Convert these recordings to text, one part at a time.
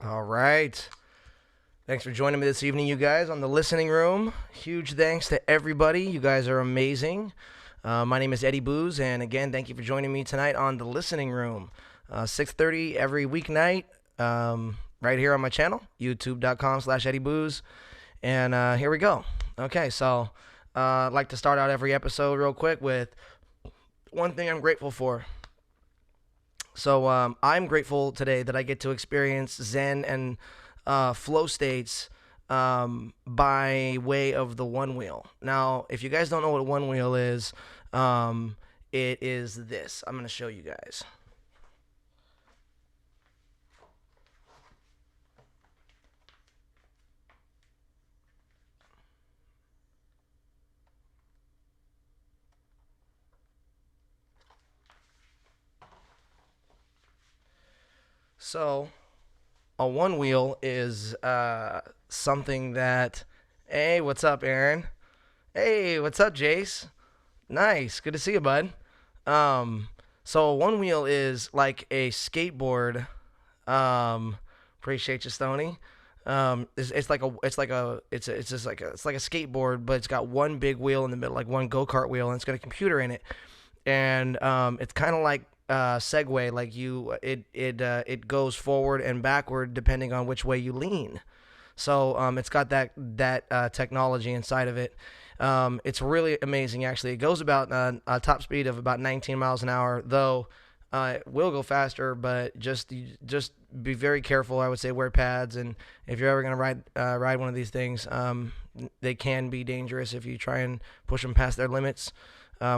All right. Thanks for joining me this evening, you guys, on the listening room. Huge thanks to everybody. You guys are amazing. My name is Eddie Booz, and again, thank you for joining me tonight on the listening room. 6:30 every weeknight, right here on my channel, youtube.com/Eddie Booz. And here we go. Okay, so I'd like to start out every episode real quick with one thing I'm grateful for. So I'm grateful today that I get to experience Zen and flow states by way of the one wheel. Now, if you guys don't know what a one wheel is, it is this. I'm going to show you guys. So, a one wheel is something that. Hey, what's up, Aaron? Hey, what's up, Jace? Nice, good to see you, bud. Um, so a one wheel is like a skateboard. Appreciate you, Stony. It's just like it's like a skateboard, but it's got one big wheel in the middle, like one go kart wheel, and it's got a computer in it, and it's kind of like Segway, like it goes forward and backward depending on which way you lean. So it's got that technology inside of it. It's really amazing, actually. It goes about a top speed of about 19 miles an hour, though it will go faster. But just be very careful. I would say wear pads, and if you're ever gonna ride one of these things, they can be dangerous if you try and push them past their limits,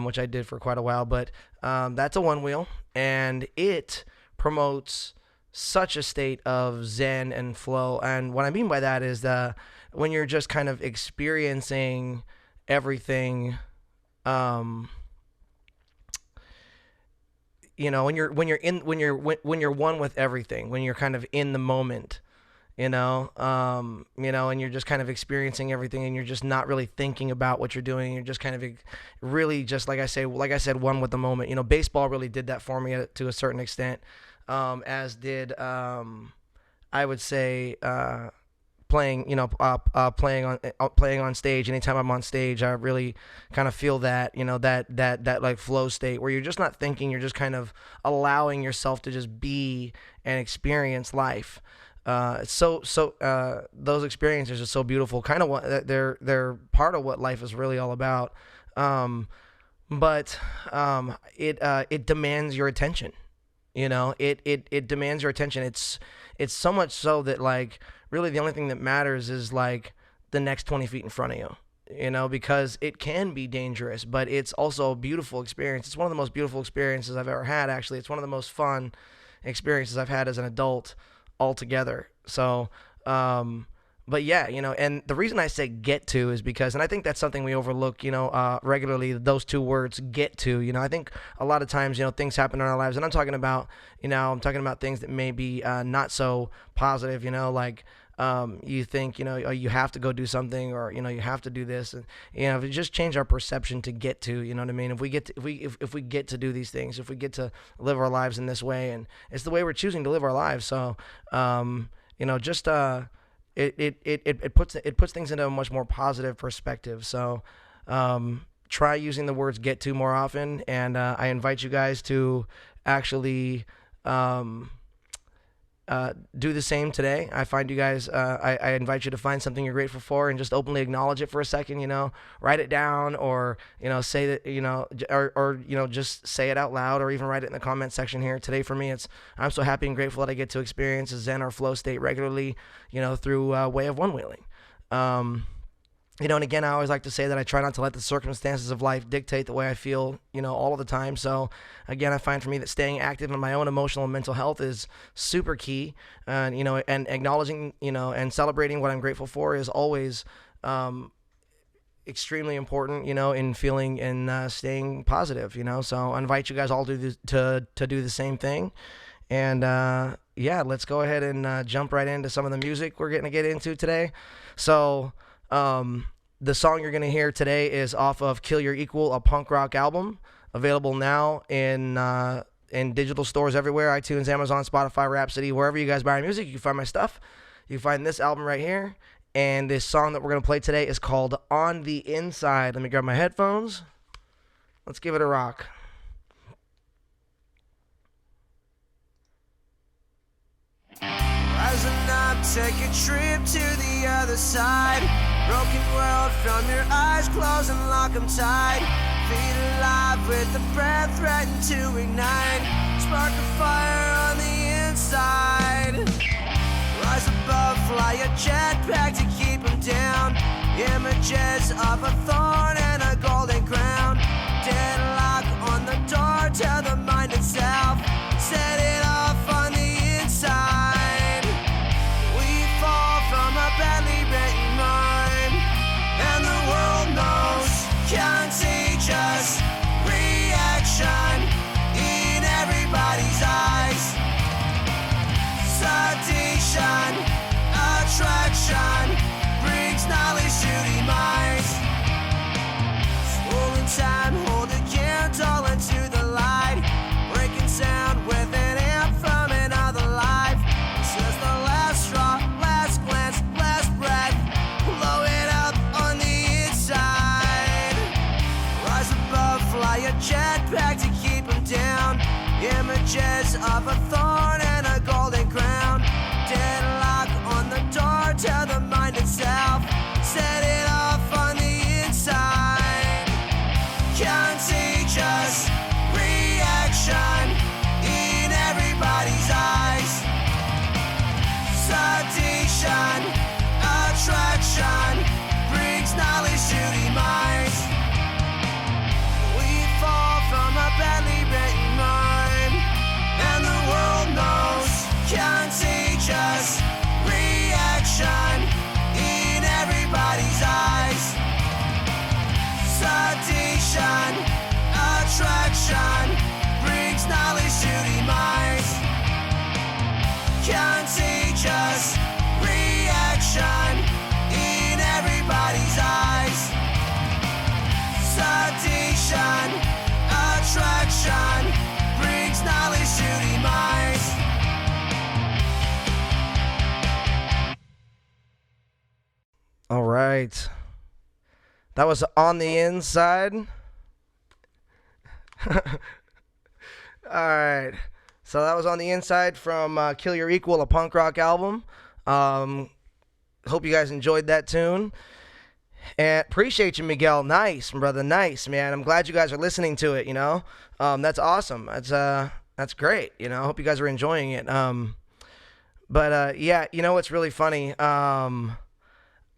which I did for quite a while. But that's a one wheel, and it promotes such a state of zen and flow. And what I mean by that is when you're just kind of experiencing everything, um, when you're one with everything, when you're kind of in the moment, and you're just kind of experiencing everything, and you're just not really thinking about what you're doing. You're just kind of really just like I said, one with the moment. Baseball really did that for me to a certain extent, as did I would say playing on stage. Anytime I'm on stage, I really kind of feel that that like flow state where you're just not thinking, you're just kind of allowing yourself to just be and experience life. Those experiences are so beautiful. Kind of what they're part of what life is really all about. But it demands your attention. It demands your attention. It's so much so that, like, really the only thing that matters is like the next 20 feet in front of you. Because it can be dangerous, but it's also a beautiful experience. It's one of the most beautiful experiences I've ever had. Actually, it's one of the most fun experiences I've had as an adult altogether. So, but yeah, and the reason I say get to is because, and I think that's something we overlook, regularly, those two words, get to. I think a lot of times, things happen in our lives, and I'm talking about things that may be not so positive, like, you think, oh, you have to go do something, or, you have to do this. And, if we just change our perception to get to, you know what I mean? If we get to do these things, if we get to live our lives in this way, and it's the way we're choosing to live our lives. So, just, it puts things into a much more positive perspective. So, try using the words get to more often. And, I invite you guys to actually, do the same today. I find you guys, I invite you to find something you're grateful for and just openly acknowledge it for a second, write it down, or, say that, just say it out loud, or even write it in the comment section here. Today for me, I'm so happy and grateful that I get to experience a Zen or flow state regularly, through way of one wheeling. And again, I always like to say that I try not to let the circumstances of life dictate the way I feel, all of the time. So, again, I find for me that staying active in my own emotional and mental health is super key. And acknowledging, and celebrating what I'm grateful for is always extremely important, in feeling and staying positive, So I invite you guys all to do the same thing. And yeah, let's go ahead and jump right into some of the music we're going to get into today. So, the song you're going to hear today is off of Kill Your Equal, a punk rock album, available now in digital stores everywhere, iTunes, Amazon, Spotify, Rhapsody, wherever you guys buy music, you can find my stuff. You can find this album right here. And this song that we're going to play today is called On the Inside. Let me grab my headphones. Let's give it a rock. Rising up, take a trip to the other side. Broken world from your eyes, close and lock them tight. Feet alive with the breath threatened to ignite. Spark a fire on the inside. Rise above, fly a jetpack to keep them down. Images of a thorn and a golden crown. Deadlock on the door, tell the mind itself. Set it off on the inside. We fall from a badly written rhyme, and the world knows contagious reaction in everybody's eyes. Sedition, attraction brings knowledge to demise. Swollen time, hold a candle into the light. Breaking sound with an amp from another life. This is the last straw, last glance, last breath. Blow it up on the inside. Rise above, fly a jetpack to keep them down. Images of a thorn and a golden crown. Deadlock on the door, tell the mind itself. Set it off on the inside. Contagious reaction in everybody's eyes. Sedition, attraction brings knowledge to demise. We fall from a badly written rhyme, and the world knows contagious reaction in everybody's eyes. Sedition, attraction brings knowledge to demise. Contagious reaction in everybody's eyes. Sedition, attraction brings knowledge to demise. All right. That was On the Inside. All right. So that was On the Inside from Kill Your Equal, a punk rock album. Hope you guys enjoyed that tune. And appreciate you, Miguel. Nice, brother. Nice, man. I'm glad you guys are listening to it, That's awesome. That's great, I hope you guys are enjoying it. But yeah, what's really funny?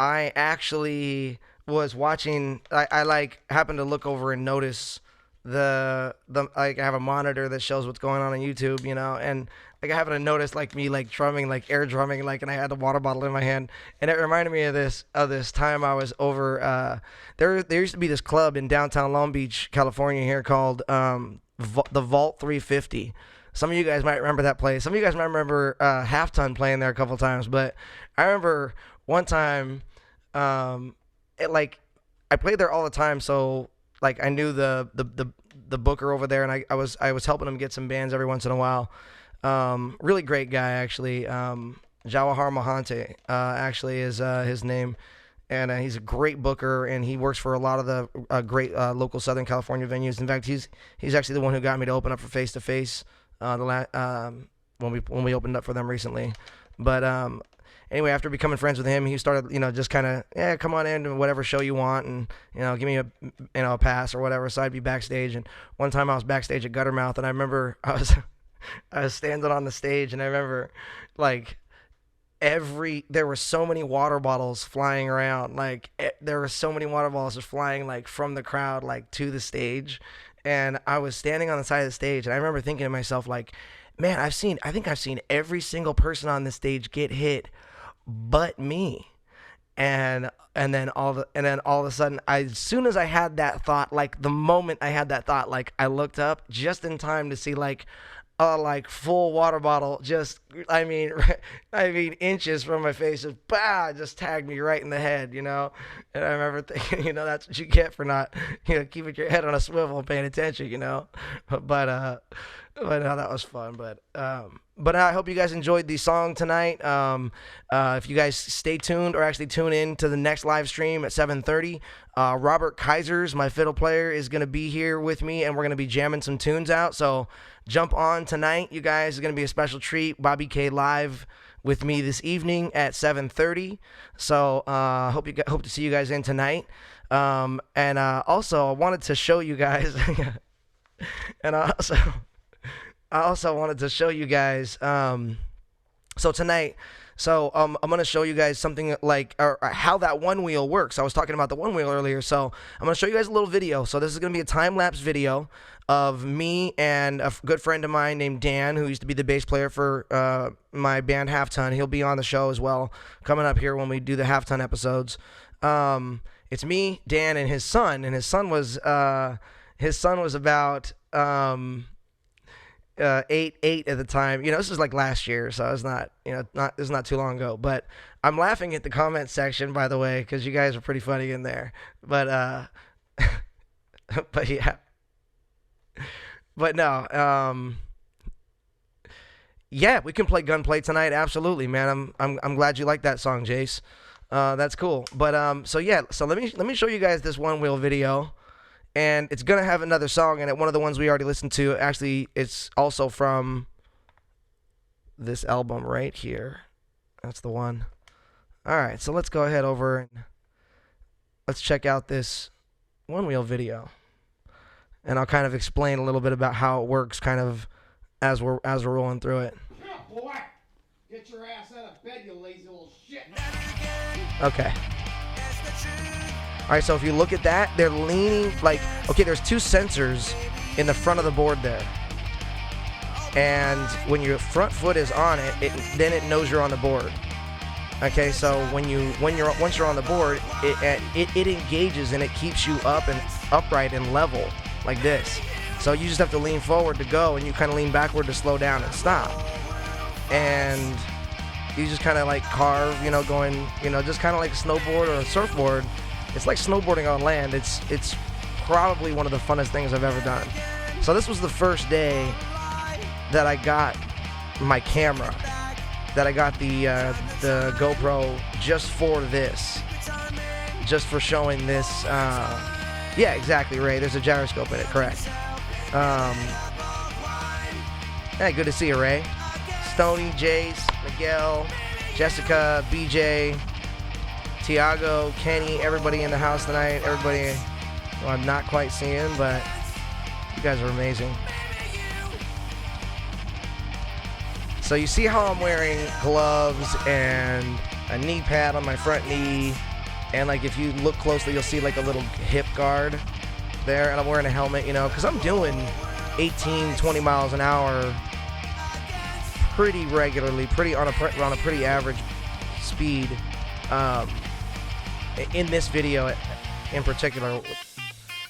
I actually was watching, I happened to look over and notice the I have a monitor that shows what's going on YouTube, and I happened to notice me drumming, air drumming, and I had the water bottle in my hand, and it reminded me of this time I was over, there used to be this club in downtown Long Beach, California here called the Vault 350. Some of you guys might remember that place. Some of you guys might remember Half Ton playing there a couple times, but I remember one time, I played there all the time, so I knew the booker over there, and I was helping him get some bands every once in a while. Really great guy, actually. Jawahar Mahante actually is his name, and he's a great booker, and he works for a lot of the great local Southern California venues. In fact, he's actually the one who got me to open up for Face to Face when we opened up for them recently. But anyway, after becoming friends with him, he started, just kind of, come on in to whatever show you want, and give me a pass or whatever. So I'd be backstage, and one time I was backstage at Guttermouth, and I remember I was standing on the stage, and I remember there were so many water bottles flying around. Like there were so many water bottles just flying like from the crowd like to the stage, and I was standing on the side of the stage, and I remember thinking to myself like, man, I think I've seen every single person on this stage get hit but me. And then all of a sudden, as soon as I had that thought, like the moment I had that thought, like I looked up just in time to see like full water bottle just I mean inches from my face, just tagged me right in the head, and I remember thinking, that's what you get for not keeping your head on a swivel and paying attention, but no, that was fun. But I hope you guys enjoyed the song tonight. If you guys stay tuned or actually tune in to the next live stream at 7:30, Robert Kaisers, my fiddle player, is going to be here with me, and we're going to be jamming some tunes out. So jump on tonight, you guys. It's going to be a special treat. Bobby K live with me this evening at 7:30. So hope to see you guys in tonight. And also I wanted to show you guys, and I also wanted to show you guys, so tonight, I'm going to show you guys something like or how that one wheel works. I was talking about the one wheel earlier, so I'm going to show you guys a little video. So this is going to be a time-lapse video of me and a good friend of mine named Dan, who used to be the bass player for my band Half Ton. He'll be on the show as well, coming up here when we do the Half Ton episodes. It's me, Dan, and his son, his son was about 8 at the time. This is like last year, so it's not this is not too long ago. But I'm laughing at the comment section, by the way, because you guys are pretty funny in there. But but yeah, but no, yeah, we can play Gunplay tonight. Absolutely, man. I'm glad you like that song, Jace. That's cool. But so yeah, so let me show you guys this one wheel video. And it's going to have another song in it, one of the ones we already listened to. Actually, it's also from this album right here. That's the one. All right, so let's go ahead over and let's check out this one wheel video. And I'll kind of explain a little bit about how it works kind of as we're rolling through it. Yeah, boy. Get your ass out of bed, you lazy little shit. Okay. All right, so if you look at that, they're leaning okay, there's two sensors in the front of the board there. And when your front foot is on it, then it knows you're on the board. Okay, so once you're on the board, it engages and it keeps you up and upright and level like this. So you just have to lean forward to go, and you kind of lean backward to slow down and stop. And you just kind of like carve, going, just kind of like a snowboard or a surfboard. It's like snowboarding on land. It's probably one of the funnest things I've ever done. So this was the first day that I got my camera, that I got the GoPro just for this, just for showing this. Yeah, exactly, Ray. There's a gyroscope in it, correct. Hey, good to see you, Ray. Stoney, Jace, Miguel, Jessica, BJ, Tiago, Kenny, everybody in the house tonight. Everybody who I'm not quite seeing, but you guys are amazing. So you see how I'm wearing gloves and a knee pad on my front knee, and like if you look closely, you'll see like a little hip guard there, and I'm wearing a helmet, because I'm doing 18, 20 miles an hour pretty regularly, on a pretty average speed. In this video in particular.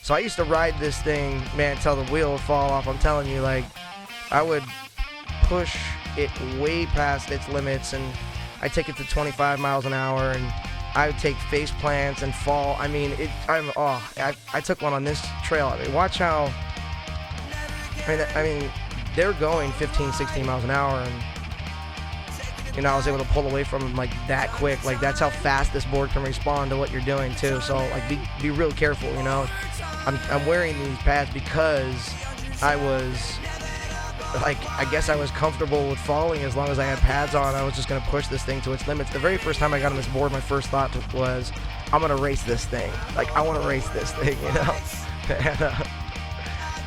So I used to ride this thing, man, till the wheel would fall off. I'm telling you, like, I would push it way past its limits, and I'd take it to 25 miles an hour, and I would take face plants and fall. I mean, I took one on this trail. I mean, watch how, I mean, they're going 15, 16 miles an hour, and I was able to pull away from them like that quick. Like, that's how fast this board can respond to what you're doing too. So like, be real careful. I'm wearing these pads because I was like, I guess I was comfortable with falling as long as I had pads on. I was just gonna push this thing to its limits. The very first time I got on this board, my first thought was, I'm gonna race this thing. Like, I want to race this thing, and,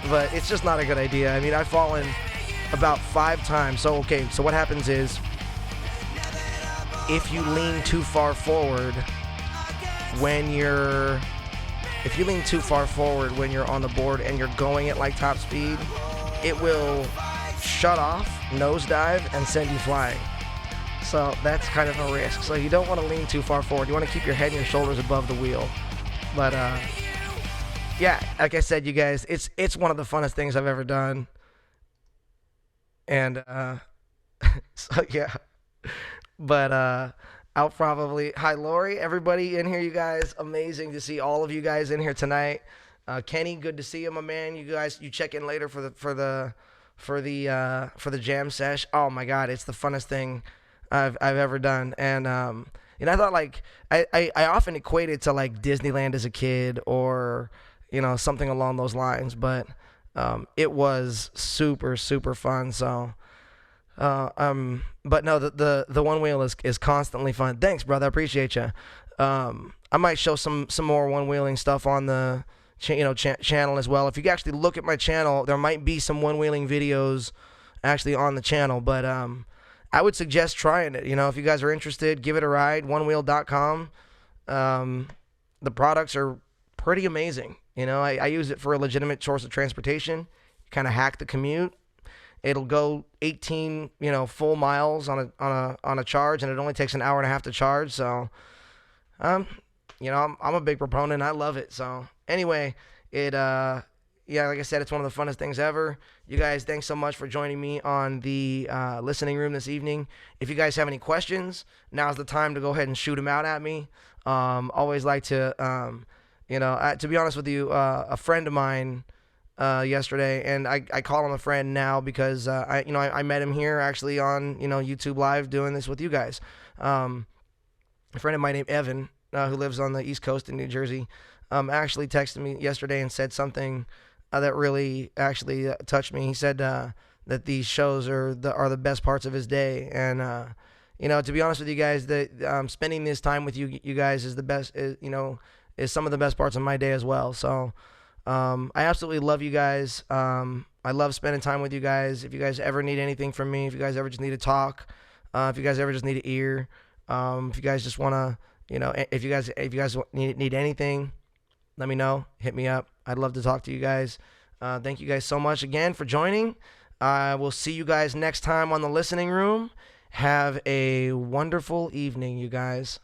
but it's just not a good idea. I mean, I've fallen about 5 times. So okay, so what happens is, if you lean too far forward when you're on the board and you're going at like top speed, it will shut off, nosedive, and send you flying. So that's kind of a risk. So you don't want to lean too far forward. You want to keep your head and your shoulders above the wheel. But yeah, like I said, you guys, it's one of the funnest things I've ever done. And so yeah. But I'll probably, hi Lori, everybody in here, you guys, amazing to see all of you guys in here tonight. Kenny, good to see you, my man. You guys, you check in later for the jam sesh. Oh my God, it's the funnest thing I've ever done. And I thought, like, I often equate it to like Disneyland as a kid, or something along those lines. But it was super, super fun. So. But no, the one wheel is constantly fun. Thanks, brother. I appreciate you. I might show some more one wheeling stuff on the channel as well. If you actually look at my channel, there might be some one wheeling videos actually on the channel. But I would suggest trying it. If you guys are interested, give it a ride. onewheel.com. The products are pretty amazing. I use it for a legitimate source of transportation. Kind of hack the commute. It'll go 18, full miles on a charge, and it only takes an hour and a half to charge. So, I'm a big proponent. I love it. So anyway, like I said, it's one of the funnest things ever. You guys, thanks so much for joining me on the listening room this evening. If you guys have any questions, now's the time to go ahead and shoot them out at me. Always like to, to be honest with you, a friend of mine. Yesterday, and I call him a friend now because I met him here actually on YouTube Live doing this with you guys. A friend of mine named Evan, who lives on the East Coast in New Jersey, actually texted me yesterday and said something that really actually touched me. He said that these shows are the best parts of his day, and to be honest with you guys, that spending this time with you guys is the best. Is some of the best parts of my day as well. So. I absolutely love you guys. I love spending time with you guys. If you guys ever need anything from me, if you guys ever just need to talk, if you guys ever just need an ear, if you guys just want to, if you guys need anything, let me know. Hit me up. I'd love to talk to you guys. Thank you guys so much again for joining. We'll see you guys next time on the listening room. Have a wonderful evening, you guys.